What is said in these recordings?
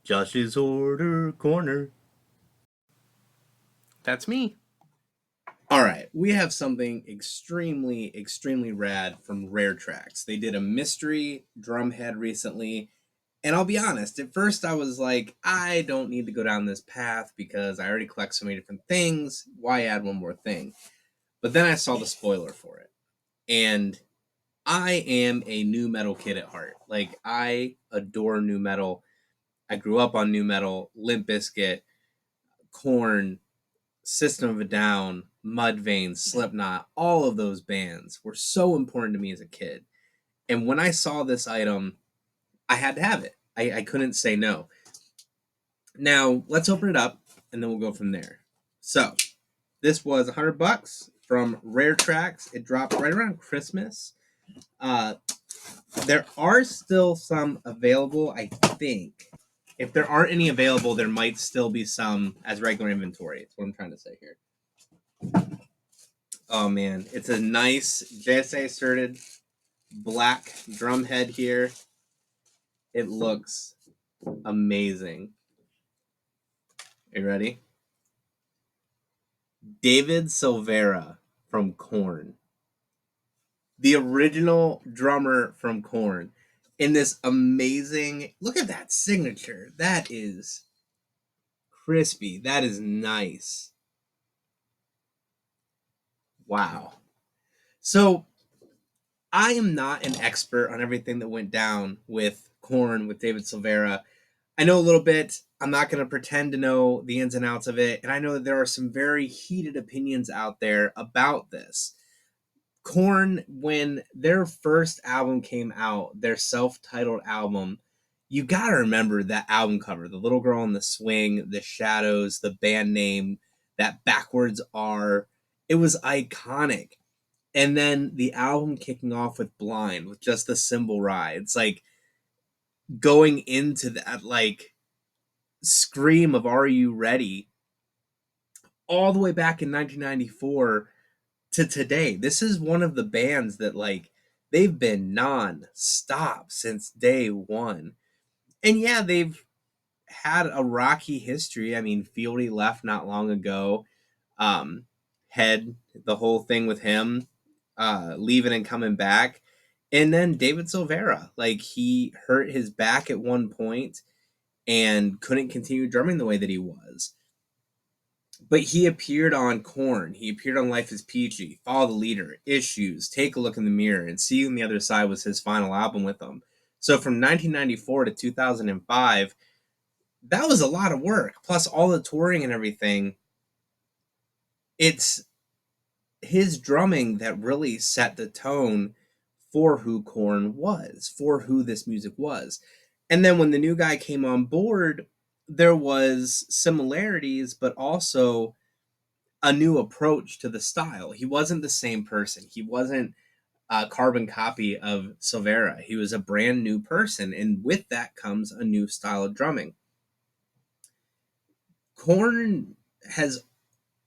Josh's Order Corner. That's me. All right, we have something extremely rad from RareTracks. They did a mystery drumhead recently, and I'll be honest, at first I was like, I don't need to go down this path because I already collect so many different things. Why add one more thing? But then I saw the spoiler for it, and I am a NuMetal kid at heart. Like, I adore NuMetal. I grew up on NuMetal, Limp Bizkit, Korn, System of a Down, Mudvayne, Slipknot, all of those bands were so important to me as a kid. And when I saw this item, I had to have it. I couldn't say no. Now, let's open it up and then we'll go from there. So, this was $100 from RareTracks. It dropped right around Christmas. There are still some available, I think. If there aren't any available, there might still be some as regular inventory. That's what I'm trying to say here. Oh man, it's a nice JSA asserted black drum head here. It looks amazing. Are you ready? David Silvera from Korn. The original drummer from Korn. In this amazing, look at that signature. That is crispy. That is nice. Wow. So I am not an expert on everything that went down with Korn, with David Silvera. I know a little bit. I'm not going to pretend to know the ins and outs of it. And I know that there are some very heated opinions out there about this. Korn, when their first album came out, their self-titled album, you got to remember that album cover, the little girl in the swing, the shadows, the band name, that backwards R. It was iconic. And then the album kicking off with Blind, with just the cymbal rides, like going into that like scream of Are You Ready? All the way back in 1994 to today. This is one of the bands that like they've been non-stop since day one. And yeah, they've had a rocky history. I mean, Fieldy left not long ago. Head, the whole thing with him, leaving and coming back. And then David Silvera, like he hurt his back at one point and couldn't continue drumming the way that he was. But he appeared on Korn. He appeared on Life is Peachy, Follow the Leader, Issues, Take a Look in the Mirror, and See You on the Other Side was his final album with them. So from 1994 to 2005, that was a lot of work. Plus all the touring and everything. It's his drumming that really set the tone for who Korn was, for who this music was. And then when the new guy came on board, there was similarities, but also a new approach to the style. He wasn't the same person. He wasn't a carbon copy of Silvera. He was a brand new person, and with that comes a new style of drumming. Korn has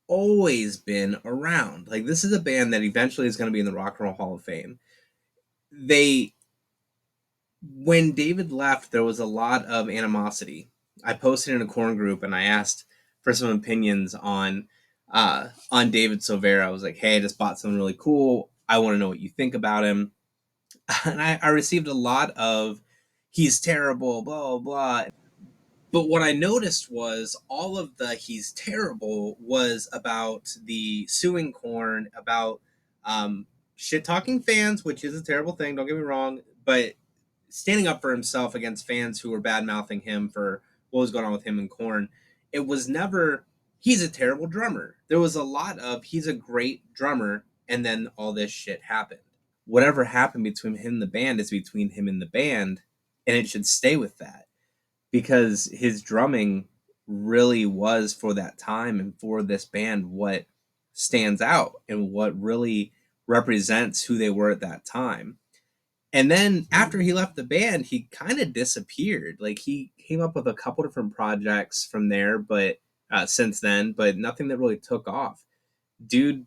always been around. Like, this is a band that eventually is going to be in the Rock and Roll Hall of Fame. When David left, there was a lot of animosity. I posted in a Korn group and I asked for some opinions on David Silvera. I was like, hey, I just bought something really cool. I want to know what you think about him. And I received a lot of he's terrible, blah, blah, blah. But what I noticed was all of the he's terrible was about the suing Korn, about shit talking fans, which is a terrible thing, don't get me wrong, but standing up for himself against fans who were bad mouthing him for what was going on with him and Korn. It was never he's a terrible drummer. There was a lot of he's a great drummer, and then all this shit happened. Whatever happened between him and the band is between him and the band, and it should stay with that because his drumming really was for that time and for this band what stands out and what really represents who they were at that time. And then after he left the band, he kind of disappeared. Like he came up with a couple different projects from there, but since then, but nothing that really took off. Dude